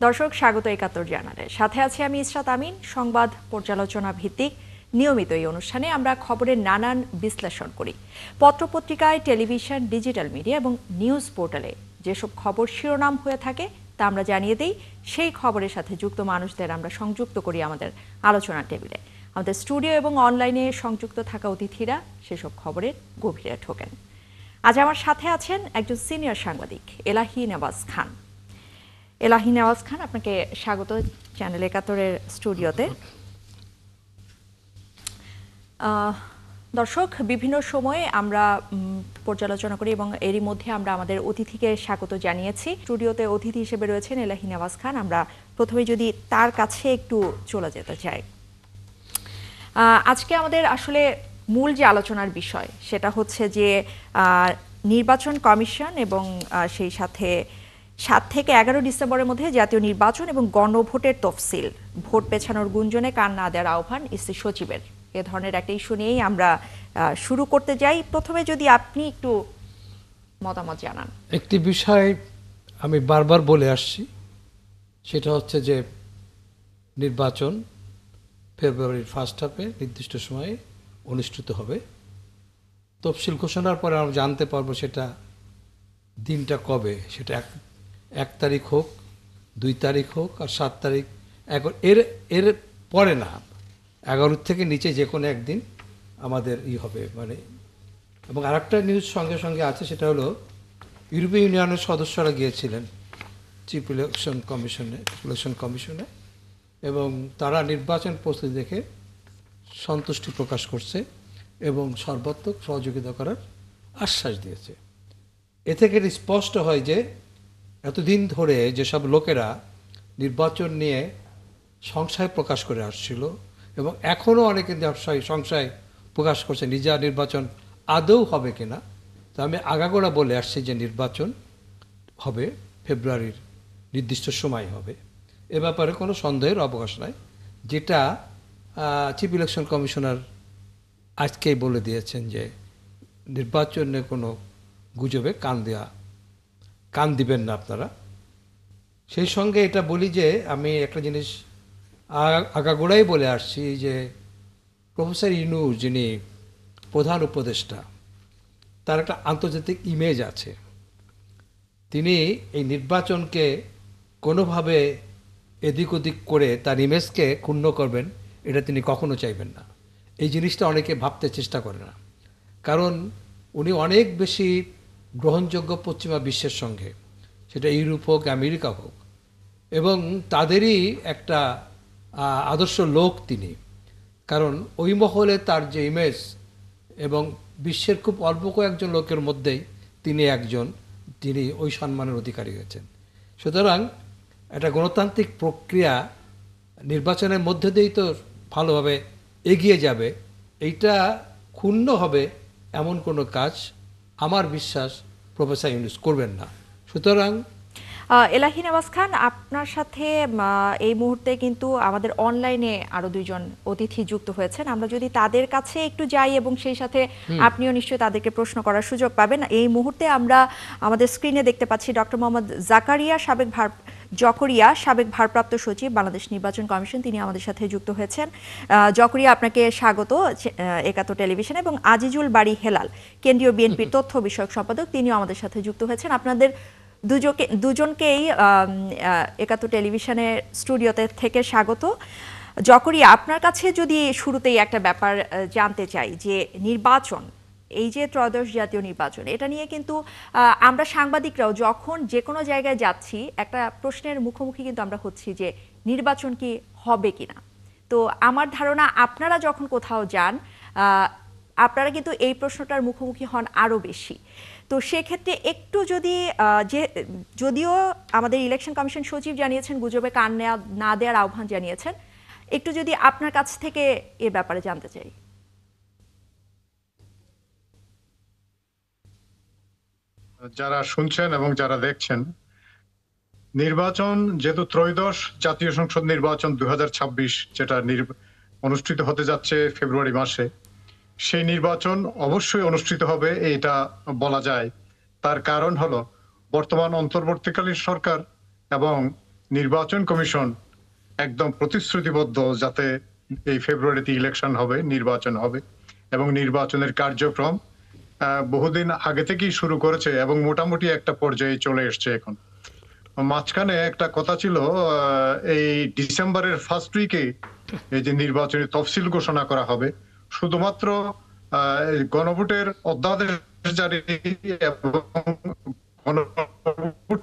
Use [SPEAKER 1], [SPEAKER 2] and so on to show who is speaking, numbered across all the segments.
[SPEAKER 1] দর্শক স্বাগত ৭১ জানালে সাথে আছি আমি ইসরাত আমিন। সংবাদ পর্যালোচনা ভিত্তিক নিয়মিত এই অনুষ্ঠানে আমরা খবরের নানান বিশ্লেষণ করি। পত্রপত্রিকায়, টেলিভিশন, ডিজিটাল মিডিয়া এবং নিউজ পোর্টালে যেসব খবর শিরোনাম হয়ে থাকে তা আমরা জানিয়ে দিই। সেই খবরের সাথে যুক্ত মানুষদের আমরা সংযুক্ত করি আমাদের আলোচনার টেবিলে। আমাদের স্টুডিও এবং অনলাইনে সংযুক্ত থাকা অতিথিরা সেসব খবরের গভীরে ঢোকেন। আজ আমার সাথে আছেন একজন সিনিয়র সাংবাদিক এলাহি নেওয়াজ খান। এলাহি নেওয়াজ খান, আপনাকে স্বাগত চ্যানেল ৭১-এর স্টুডিওতে। দর্শক, বিভিন্ন সময়ে আমরা পর্যালোচনা করি এবং এরই মধ্যে আমরা আমাদের অতিথিকে স্বাগত জানিয়েছি। স্টুডিওতে অতিথি হিসেবে রয়েছেন এলাহি নেওয়াজ খান। আমরা প্রথমে যদি তার কাছে একটু চলে যেতে চাই। আজকে আমাদের আসলে মূল যে আলোচনার বিষয় সেটা হচ্ছে যে নির্বাচন কমিশন এবং সেই সাথে ৭ থেকে ১১ ডিসেম্বরের মধ্যে জাতীয় নির্বাচন এবং গণভোটের তফসিল, ভোট পেছানোর গুঞ্জনে কান না দেওয়ার আহ্বান ইসি সচিবের। এ ধরনের একটা ইস্যু নিয়েই আমরা শুরু করতে যাই। প্রথমে যদি আপনি একটু মতামত জানান।
[SPEAKER 2] একটি বিষয় আমি বারবার বলে আসছি, সেটা হচ্ছে যে নির্বাচন ফেব্রুয়ারির ফার্স্ট হাফে নির্দিষ্ট সময়ে অনুষ্ঠিত হবে। তফসিল ঘোষণার পরে আমরা জানতে পারবো সেটা দিনটা কবে, সেটা ১ তারিখ হোক, ২ তারিখ হোক আর ৭ তারিখ। এর পরে না, ১১ থেকে নিচে যে কোনো একদিন আমাদের হবে মানে। এবং আরেকটা নিউজ সঙ্গে সঙ্গে আছে, সেটা হলো ইউরোপীয় ইউনিয়নের সদস্যরা গিয়েছিলেন চিফ ইলেকশন কমিশনে এবং তারা নির্বাচন প্রস্তুতি দেখে সন্তুষ্টি প্রকাশ করছে এবং সর্বাত্মক সহযোগিতা করার আশ্বাস দিয়েছে। এ থেকে স্পষ্ট হয় যে এতদিন ধরে যেসব লোকেরা নির্বাচন নিয়ে সংশয় প্রকাশ করে আসছিল এবং এখনও অনেকে সংশয় প্রকাশ করছে নিজের নির্বাচন আদৌ হবে কিনা, তা আমি আগাগোড়া বলে আসছি যে নির্বাচন হবে, ফেব্রুয়ারির নির্দিষ্ট সময় হবে। এ ব্যাপারে কোনো সন্দেহের অবকাশ নাই, যেটা চিফ ইলেকশন কমিশনার আজকেই বলে দিয়েছেন যে নির্বাচনে কোনো গুজবে কান দিবেন না আপনারা। সেই সঙ্গে এটা বলি যে আমি একটা জিনিস আগাগোড়াই বলে আসছি যে প্রফেসর ইউনূস, যিনি প্রধান উপদেষ্টা, তার একটা আন্তর্জাতিক ইমেজ আছে। তিনি এই নির্বাচনকে কোনোভাবে এদিক ওদিক করে তার ইমেজকে ক্ষুণ্ণ করবেন, এটা তিনি কখনো চাইবেন না। এই জিনিসটা অনেকে ভাবতে চেষ্টা করে না, কারণ উনি অনেক বেশি গ্রহণযোগ্য পশ্চিমা বিশ্বের সঙ্গে, সেটা ইউরোপ হোক আমেরিকা হোক, এবং তাদেরই একটা আদর্শ লোক তিনি। কারণ ওই মহলে তার যে ইমেজ, এবং বিশ্বের খুব অল্প কয়েকজন লোকের মধ্যেই তিনি একজন যিনি ওই সম্মানের অধিকারী হয়েছেন। সুতরাং একটা গণতান্ত্রিক প্রক্রিয়া নির্বাচনের মধ্যে দিয়েই তো ভালোভাবে এগিয়ে যাবে, এইটা ক্ষুণ্ণ হবে এমন কোনো কাজ আমার বিশ্বাস প্রফেসর ইউনূস করবেন না। সুতরাং
[SPEAKER 1] এলাহি নেওয়াজ খান, আপনার সাথে এই মুহূর্তে কিন্তু আমাদের অনলাইনে আরো ২জন অতিথি যুক্ত হয়েছেন। আমরা যদি তাদের কাছে একটু যাই এবং সেই সাথে আপনিও নিশ্চয়ই তাদেরকে প্রশ্ন করার সুযোগ পাবেন। এই মুহূর্তে আমরা আমাদের স্ক্রিনে দেখতে পাচ্ছি ডক্টর মোহাম্মদ জকারিয়া, সাবেক ভারপ্রাপ্ত সচিব, বাংলাদেশ নির্বাচন কমিশন। তিনি আমাদের সাথে যুক্ত হয়েছেন। জকরিয়া, আপনাকে স্বাগত ৭১ টেলিভিশনে। এবং আজিজুল বাড়ি হেলাল, কেন্দ্রীয় বিএনপির তথ্য বিষয়ক সম্পাদক, তিনিও আমাদের সাথে যুক্ত হয়েছেন। আপনাদের দুজনকেই ৭১ টেলিভিশনের স্টুডিওতে থেকে স্বাগত। জকরিয়া, আপনার কাছে যদি শুরুতেই একটা ব্যাপার জানতে চাই যে নির্বাচন, এই যে ত্রয়োদশ জাতীয় নির্বাচন, এটা নিয়ে কিন্তু আমরা সাংবাদিকরাও যখন যে কোনো জায়গায় যাচ্ছি একটা প্রশ্নের মুখোমুখি কিন্তু আমরা হচ্ছি যে নির্বাচন কি হবে কিনা। তো আমার ধারণা আপনারা যখন কোথাও যান আপনারা কিন্তু এই প্রশ্নটার মুখোমুখি হন আরো বেশি। তো সেক্ষেত্রে একটু যদি যদিও আমাদের ইলেকশন কমিশন সচিব জানিয়েছেন গুজবে কান না দেওয়ার আহ্বান জানিয়েছেন, একটু যদি আপনার কাছ থেকে এ ব্যাপারে জানতে চাই।
[SPEAKER 3] যারা শুনছেন এবং যারা দেখছেন, নির্বাচন যেহেতু ত্রয়োদশ জাতীয় সংসদ নির্বাচন ২০২৬ যেটা অনুষ্ঠিত হতে যাচ্ছে ফেব্রুয়ারি মাসে, সেই নির্বাচন অবশ্যই অনুষ্ঠিত হবে এটা বলা যায়। তার কারণ হলো বর্তমান অন্তর্বর্তীকালীন সরকার এবং নির্বাচন কমিশন একদম প্রতিশ্রুতিবদ্ধ যাতে এই ফেব্রুয়ারিতে ইলেকশন হবে, নির্বাচন হবে, এবং নির্বাচনের কার্যক্রম বহুদিন আগে থেকেই শুরু করেছে এবং মোটামুটি একটা পর্যায়ে চলে এসছে এখন। মাঝখানে একটা কথা ছিল, এই ডিসেম্বরের ফার্স্ট উইকে এই যে নির্বাচনী তফসিল ঘোষণা করা হবে, শুধুমাত্র গণভোটের অধ্যাদেশ জারি এবং গণভোট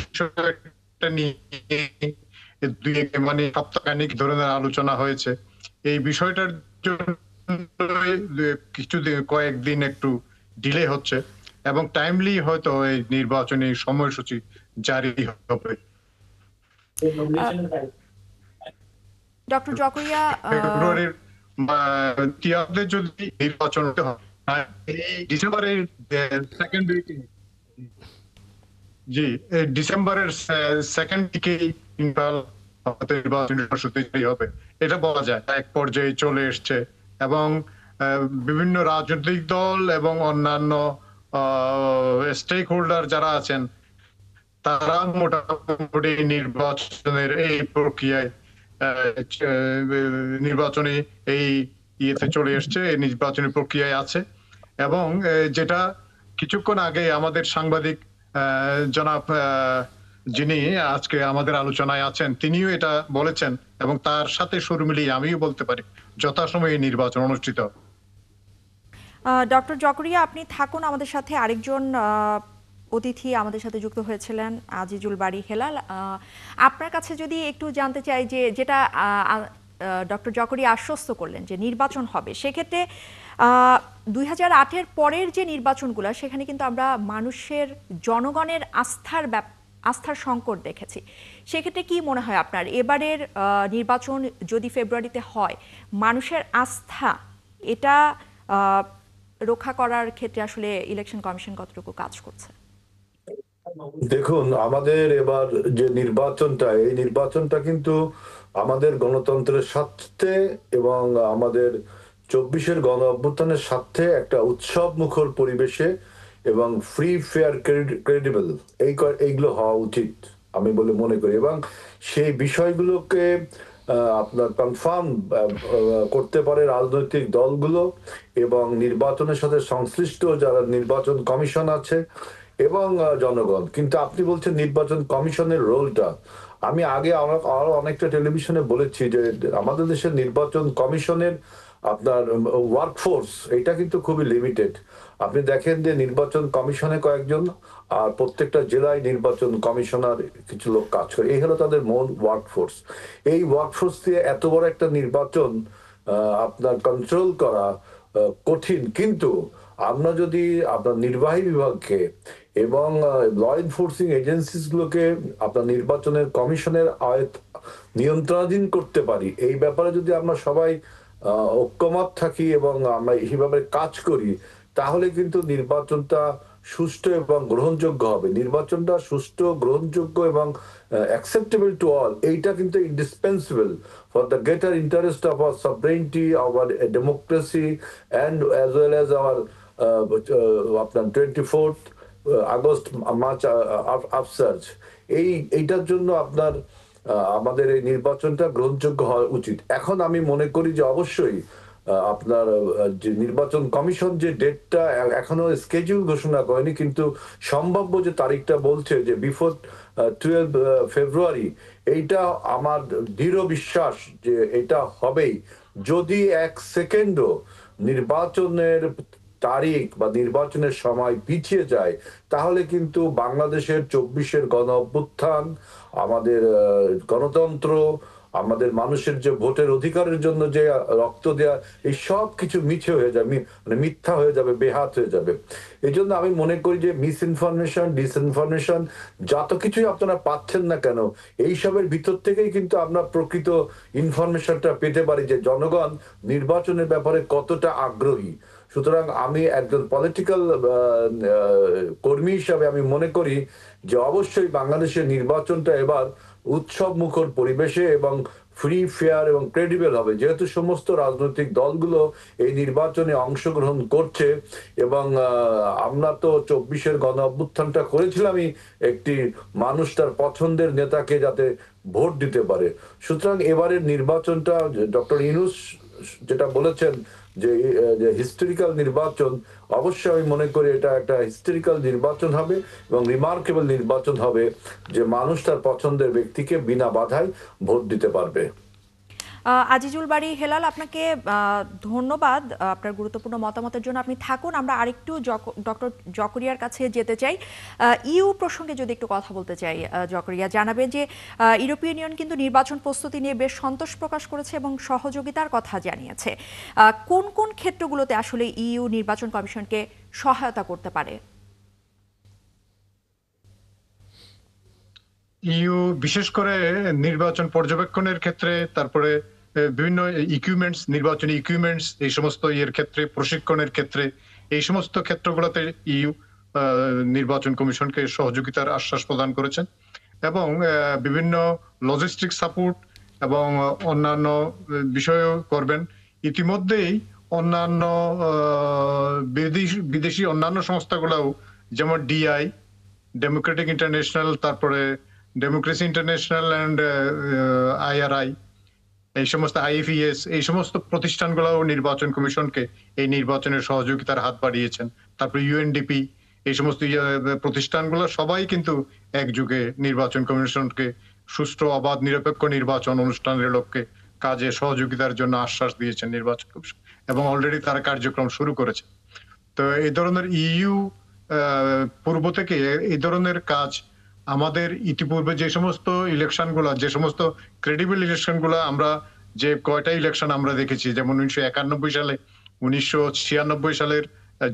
[SPEAKER 3] বিষয়টা নিয়ে মানে সপ্তাহখানিক ধরনের আলোচনা হয়েছে। এই বিষয়টার জন্য কয়েকদিন একটু ডিলে হচ্ছে এবং টাইমলি হয়তো এই নির্বাচনী সময়সূচি জারি হবে।
[SPEAKER 1] ডক্টর জকরিয়া,
[SPEAKER 3] ফেব্রুয়ারির তিয়াতে যদি নির্বাচন হয়, ডিসেম্বরের সেকেন্ড উইকে, জি ডিসেম্বরের সেকেন্ড উইকেই নির্বাচনী সময়সূচি হবে, এটা বলা যায়। এক পর্যায়ে চলে এসছে এবং বিভিন্ন রাজনৈতিক দল এবং অন্যান্য স্টেক হোল্ডার যারা আছেন তারা মোটামুটি নির্বাচনের এই প্রক্রিয়ায় নির্বাচনী এই ইয়েতে চলে এসছে, এই নির্বাচনী প্রক্রিয়ায় আছে। এবং যেটা কিছুক্ষণ আগে আমাদের সাংবাদিক জনাব যিনি আজকে আমাদের আলোচনায় আছেন তিনিও এটা বলেছেন এবং তার সাথে সুর মিলিয়ে আমিও বলতে পারি যথাসময়ে নির্বাচন অনুষ্ঠিত।
[SPEAKER 1] ডক্টর জকরিয়া, আপনি থাকুন আমাদের সাথে। আরেকজন অতিথি আমাদের সাথে যুক্ত হয়েছিলেন, আজিজুল বারী হেলাল। আপনার কাছে যদি একটু জানতে চাই যে যেটা ডক্টর জকরিয়া আশ্বস্ত করলেন যে নির্বাচন হবে, সেক্ষেত্রে 2008-এর পরের যে নির্বাচনগুলো সেখানে কিন্তু আমরা মানুষের জনগণের আস্থার সংকট দেখেছি। সেক্ষেত্রে কি মনে হয় আপনার, এবারের নির্বাচন যদি ফেব্রুয়ারিতে হয়, মানুষের আস্থা এটা রক্ষা করার ক্ষেত্রে আসলে ইলেকশন কমিশন কতটুকু কাজ করছে?
[SPEAKER 4] দেখুন, আমাদের এবার যে নির্বাচনটা, এই নির্বাচনটা কিন্তু আমাদের গণতন্ত্রের স্বার্থে এবং আমাদের 24-এর গণ অভ্যুত্থানের স্বার্থে একটা উৎসব মুখর পরিবেশে এবং ফ্রি, ফেয়ার, ক্রেডিবল এইগুলো হওয়া উচিত আমি বলে মনে করি। এবং সেই বিষয়গুলোকে আপনার কনফার্ম করতে পারে রাজনৈতিক দলগুলো এবং নির্বাচনের সাথে সংশ্লিষ্ট যারা নির্বাচন কমিশন আছে এবং জনগণ। কিন্তু আপনি বলছেন নির্বাচন কমিশনের রোলটা, আমি আগে আরো অনেকটা টেলিভিশনে বলেছি যে আমাদের দেশের নির্বাচন কমিশনের আপনার ওয়ার্কফোর্স এটা কিন্তু খুবই লিমিটেড। আপনি দেখেন যে নির্বাচন কমিশনে কয়েকজন আর প্রত্যেকটা জেলায় নির্বাচন কমিশনার কিছু লোক কাজ করে, এই হলো তাদের মূল ওয়ার্কফোর্স। এই ওয়ার্কফোর্স দিয়ে এত বড় একটা নির্বাচন আপনার কন্ট্রোল করা কঠিন। কিন্তু আমরা যদি আপনার নির্বাহী বিভাগকে এবং ল এনফোর্সিং এজেন্সিস গুলোকে আপনার নির্বাচনের কমিশনের নিয়ন্ত্রণাধীন করতে পারি, এই ব্যাপারে যদি আমরা সবাই ঐক্যমত থাকি এবং আমরা এইভাবে কাজ করি, তাহলে কিন্তু নির্বাচনটা সুষ্ঠু এবং গ্রহণযোগ্য হবে। নির্বাচনটা সুষ্ঠু, গ্রহণযোগ্য এবং অ্যাকসেপ্টেবল টু অল, এইটা কিন্তু indispensable for the greater interest of our sovereignty, our democracy and as well as our আপনার 24th আগস্ট মার্চ আফসার্জ। এইটার জন্য আপনার আমাদের এই নির্বাচনটা গ্রহণযোগ্য হওয়া উচিত। এখন আমি মনে করি যে অবশ্যই আপনার যে নির্বাচন কমিশন যে ডেটটা এখনো স্কেডিউল ঘোষণা করেনি, কিন্তু সম্ভাব্য যে তারিখটা বলছে যে বিফোর 12 ফেব্রুয়ারি, এইটা আমার দৃঢ় বিশ্বাস যে এটা হবেই। যদি এক সেকেন্ডও নির্বাচনের তারিখ বা নির্বাচনের সময় পিছিয়ে যায়, তাহলে কিন্তু বাংলাদেশের 24-এর গণ অভ্যুত্থান, আমাদের গণতন্ত্র, আমাদের মানুষের যে ভোটের অধিকারের জন্য যে রক্ত দেয়া, এই সব কিছু মিছে হয়ে যাবে, মানে মিথ্যা হয়ে যাবে, বেহাত হয়ে যাবে। এই জন্য আমি মনে করি যে মিস ইনফরমেশন, ডিসইনফরমেশন যত কিছুই আপনারা পাচ্ছেন না কেন, এইসবের ভিতর থেকেই কিন্তু আমরা প্রকৃত ইনফরমেশনটা পেতে পারি যে জনগণ নির্বাচনের ব্যাপারে কতটা আগ্রহী। সুতরাং আমি একজন পলিটিক্যাল কর্মী হিসাবে আমি মনে করি যে অবশ্যই বাংলাদেশের নির্বাচনটা এবার উৎসব মুখর পরিবেশে এবং ফ্রি, ফেয়ার এবং ক্রেডিবল হবে। যেহেতু সমস্ত রাজনৈতিক দলগুলো এই নির্বাচনে অংশগ্রহণ করছে এবং আমরা তো 24-এর গণ অভ্যুত্থানটা করেছিলামই একটি মানুষ তার পছন্দের নেতাকে যাতে ভোট দিতে পারে। সুতরাং এবারের নির্বাচনটা ডক্টর ইউনূস যেটা বলেছেন যে হিস্টোরিক্যাল নির্বাচন, অবশ্যই আমি মনে করি এটা একটা হিস্টোরিক্যাল নির্বাচন হবে এবং রিমার্কেবল নির্বাচন হবে, যে মানুষ তার পছন্দের ব্যক্তিকে বিনা বাধায় ভোট দিতে পারবে।
[SPEAKER 1] আজিজুল বারী হেলাল, আপনাকে ধন্যবাদ আপনার গুরুত্বপূর্ণ মতামতের জন্য। আপনি থাকুন, আমরা আরেকটু ডক্টর জকরিয়ার কাছে যেতে চাই। ইউ প্রসঙ্গে যদি একটু কথা বলতে চাই, জকরিয়া জানাবেন যে ইউরোপিয়ান ইউনিয়ন কিন্তু নির্বাচন প্রস্তুতি নিয়ে বেশ সন্তোষ প্রকাশ করেছে এবং সহযোগিতার কথা জানিয়েছে। কোন কোন ক্ষেত্রগুলোতে আসলে ইউ নির্বাচন কমিশনকে সহায়তা করতে পারে?
[SPEAKER 3] ইউ বিশেষ করে নির্বাচন পর্যবেক্ষণের ক্ষেত্রে, তারপরে বিভিন্ন ইকুইপমেন্টস, নির্বাচনী ইকুইপমেন্টস, এই সমস্ত ইয়ের ক্ষেত্রে, প্রশিক্ষণের ক্ষেত্রে, এই সমস্ত ক্ষেত্রগুলোতে ইউ নির্বাচন কমিশনকে সহযোগিতার আশ্বাস প্রদান করেছেন এবং বিভিন্ন লজিস্টিক সাপোর্ট এবং অন্যান্য বিষয়ও করবেন। ইতিমধ্যেই অন্যান্য বিদেশি অন্যান্য সংস্থাগুলোও, যেমন ডিআই, ডেমোক্রেটিক ইন্টারন্যাশনাল, তারপরে ডেমোক্রেসি ইন্টারন্যাশনাল অ্যান্ড আইআরআই, এই সমস্ত আইএফইএস, এই সমস্ত প্রতিষ্ঠানগুলো নির্বাচন কমিশনকে এই নির্বাচনের সহযোগিতার হাত বাড়িয়েছেন। তারপরে ইউএনডিপি, এই সমস্ত প্রতিষ্ঠানগুলো সবাই কিন্তু একযোগে নির্বাচন কমিশনকে সুষ্ঠু, অবাধ, নিরপেক্ষ নির্বাচন অনুষ্ঠানের লক্ষ্যে কাজে সহযোগিতার জন্য আশ্বাস দিয়েছেন নির্বাচন কমিশন, এবং অলরেডি তারা কার্যক্রম শুরু করেছে। তো এই ধরনের ইইউ পূর্ব থেকে এই ধরনের কাজ আমাদের ইতিপূর্বে যে সমস্ত ইলেকশনগুলো, যে সমস্ত ক্রেডিবল ইলেকশনগুলো আমরা, যে কয়টা ইলেকশন আমরা দেখেছি, যেমন 1991 সালে, 1996 সালের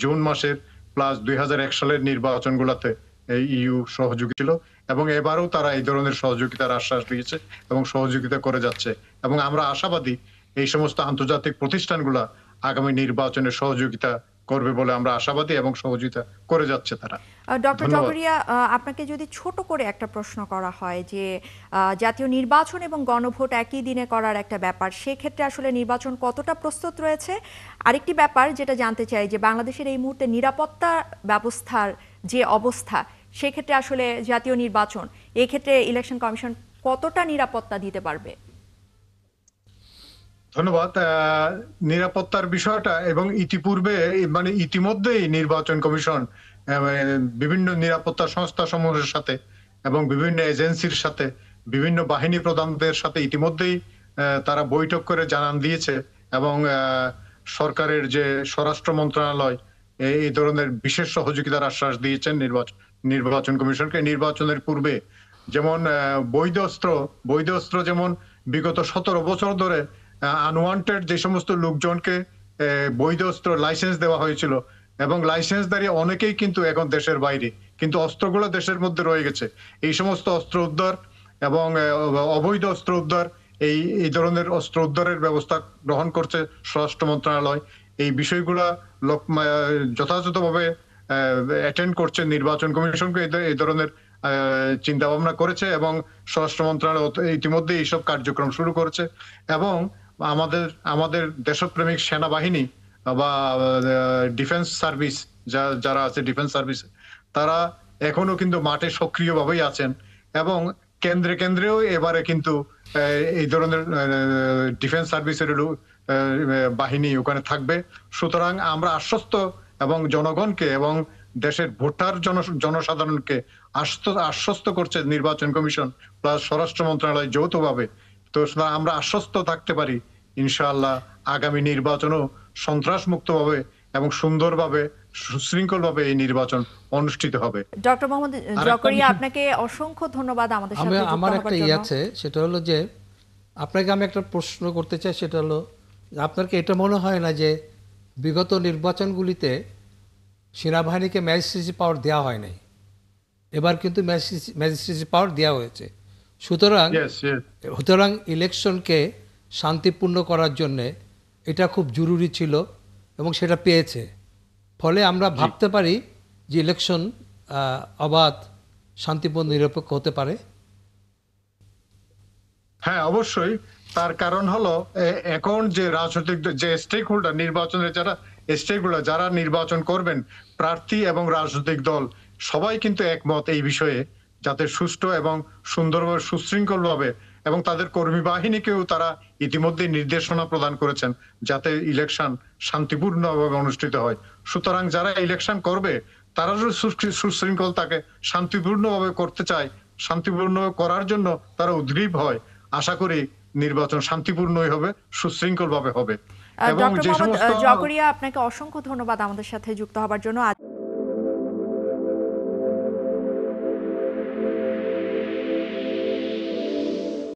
[SPEAKER 3] জুন মাসের, প্লাস 2001 সালের নির্বাচনগুলোতে এই ইইউ সহযোগী ছিল, এবং এবারও তারা এই ধরনের সহযোগিতার আশ্বাস দিয়েছে এবং সহযোগিতা করে যাচ্ছে। এবং আমরা আশাবাদী এই সমস্ত আন্তর্জাতিক প্রতিষ্ঠানগুলা আগামী নির্বাচনে সহযোগিতা করবে বলে আমরা আশাবাদী, এবং সহযোগিতা করে যাচ্ছে তারা।
[SPEAKER 1] ডক্টর জকরিয়া, আপনাকে যদি ছোট করে একটা প্রশ্ন করা হয় যে জাতীয় নির্বাচন এবং গণভোট একই দিনে করার একটা ব্যাপার, সেক্ষেত্রে আসলে নির্বাচন কতটা প্রস্তুত রয়েছে? আরেকটি ব্যাপার যেটা জানতে চাই যে বাংলাদেশের এই মুহূর্তে নিরাপত্তা ব্যবস্থার যে অবস্থা, সেক্ষেত্রে আসলে জাতীয় নির্বাচন, এক্ষেত্রে ইলেকশন কমিশন কতটা নিরাপত্তা দিতে পারবে?
[SPEAKER 3] ধন্যবাদ। নিরাপত্তার বিষয়টা, এবং ইতিপূর্বে, মানে ইতিমধ্যেই নির্বাচন কমিশন বিভিন্ন নিরাপত্তা সংস্থা সমূহের সাথে এবং বিভিন্ন এজেন্সির সাথে, বিভিন্ন বাহিনী প্রধানদের সাথে ইতিমধ্যেই তারা বৈঠক করে জানান দিয়েছে, এবং সরকারের যে স্বরাষ্ট্র মন্ত্রণালয় এই ধরনের বিশেষ সহযোগিতার আশ্বাস দিয়েছেন নির্বাচন কমিশনকে। নির্বাচনের পূর্বে যেমন বৈধ অস্ত্র যেমন বিগত 17 বছর ধরে আনওয়ান্টেড যে সমস্ত লোকজনকে বৈধ অস্ত্র লাইসেন্স দেওয়া হয়েছিল, এবং লাইসেন্সধারী অনেকেই কিন্তু এখন দেশের বাইরে, কিন্তু অস্ত্রগুলো দেশের মধ্যে রয়ে গেছে। এই সমস্ত অস্ত্র উদ্ধার এবং অবৈধ অস্ত্র উদ্ধার, এই ধরনের অস্ত্র উদ্ধারের ব্যবস্থা গ্রহণ করছে স্বরাষ্ট্র মন্ত্রণালয়। এই বিষয়গুলা যথাযথভাবে অ্যাটেন্ড করছে নির্বাচন কমিশনকে, এই ধরনের চিন্তা ভাবনা করেছে, এবং স্বরাষ্ট্র মন্ত্রণালয় ইতিমধ্যে এইসব কার্যক্রম শুরু করেছে। এবং আমাদের দেশপ্রেমিক সেনাবাহিনী বা ডিফেন্স সার্ভিস, যারা আছে ডিফেন্স সার্ভিসে, তারা এখনো কিন্তু মাঠে সক্রিয়ভাবেই আছেন, এবং কেন্দ্রেও এবারে কিন্তু এই ধরনের ডিফেন্স সার্ভিসের বাহিনী ওখানে থাকবে। সুতরাং আমরা আশ্বস্ত, এবং জনগণকে এবং দেশের ভোটার জনসাধারণকে আশ্বস্ত করছে নির্বাচন কমিশন প্লাস স্বরাষ্ট্র মন্ত্রণালয় যৌথভাবে। তো আমরা আশ্বস্ত থাকতে পারি ইনশাআল্লাহ আগামী নির্বাচনও সন্ত্রাস মুক্তভাবে এবং সুন্দরভাবে, সুশৃঙ্খলভাবে এই নির্বাচন অনুষ্ঠিত হবে।
[SPEAKER 1] ডক্টর মোহাম্মদ জকরিয়া, আপনাকে অসংখ্য ধন্যবাদ আমাদের সাথে যুক্ত
[SPEAKER 2] আমার
[SPEAKER 1] হওয়ার
[SPEAKER 2] একটা
[SPEAKER 1] জন্য।
[SPEAKER 2] আছে, সেটা হলো যে আপনাকে আমি একটা প্রশ্ন করতে চাই, সেটা হলো আপনার কি এটা মনে হয় না যে বিগত নির্বাচনগুলিতে সেনাবাহিনীকে ম্যাজিস্ট্রেসি পাওয়ার দেওয়া হয় নাই, এবার কিন্তু ম্যাজিস্ট্রেসি পাওয়ার দেওয়া হয়েছে। সুতরাং ইলেকশনকে শান্তিপূর্ণ করার জন্যে এটা খুব জরুরি ছিল এবং সেটা পেয়েছে। ফলে আমরা ভাবতে পারি যে ইলেকশন অবাধ, শান্তিপূর্ণ, নিরপেক্ষ হতে পারে।
[SPEAKER 3] হ্যাঁ, অবশ্যই। তার কারণ হলো এখন যে রাজনৈতিক যে স্টেক হোল্ডার, নির্বাচনের যারা স্টেক হোল্ডার, যারা নির্বাচন করবেন, প্রার্থী এবং রাজনৈতিক দল সবাই কিন্তু একমত এই বিষয়ে, যাতে সুষ্ঠু এবং সুন্দরভাবে সুশৃঙ্খলভাবে, এবং তাদের কর্মী বাহিনীকেও তারা ইতিমধ্যে নির্দেশনা প্রদান করেছেন যাতে ইলেকশন শান্তিপূর্ণভাবে অনুষ্ঠিত হয়। সুতরাং যারা ইলেকশন করবে তারা যদি সুশৃঙ্খল তাকে শান্তিপূর্ণভাবে করতে চায়, শান্তিপূর্ণ করার জন্য তারা উদ্গ্রীব হয়, আশা করি নির্বাচন শান্তিপূর্ণই হবে, সুশৃঙ্খল ভাবে হবে। এবং
[SPEAKER 1] ডক্টর
[SPEAKER 3] যে
[SPEAKER 1] মোহাম্মদ
[SPEAKER 3] সমস্ত
[SPEAKER 1] জকরিয়া, আপনাকে অসংখ্য ধন্যবাদ আমাদের সাথে যুক্ত হবার জন্য।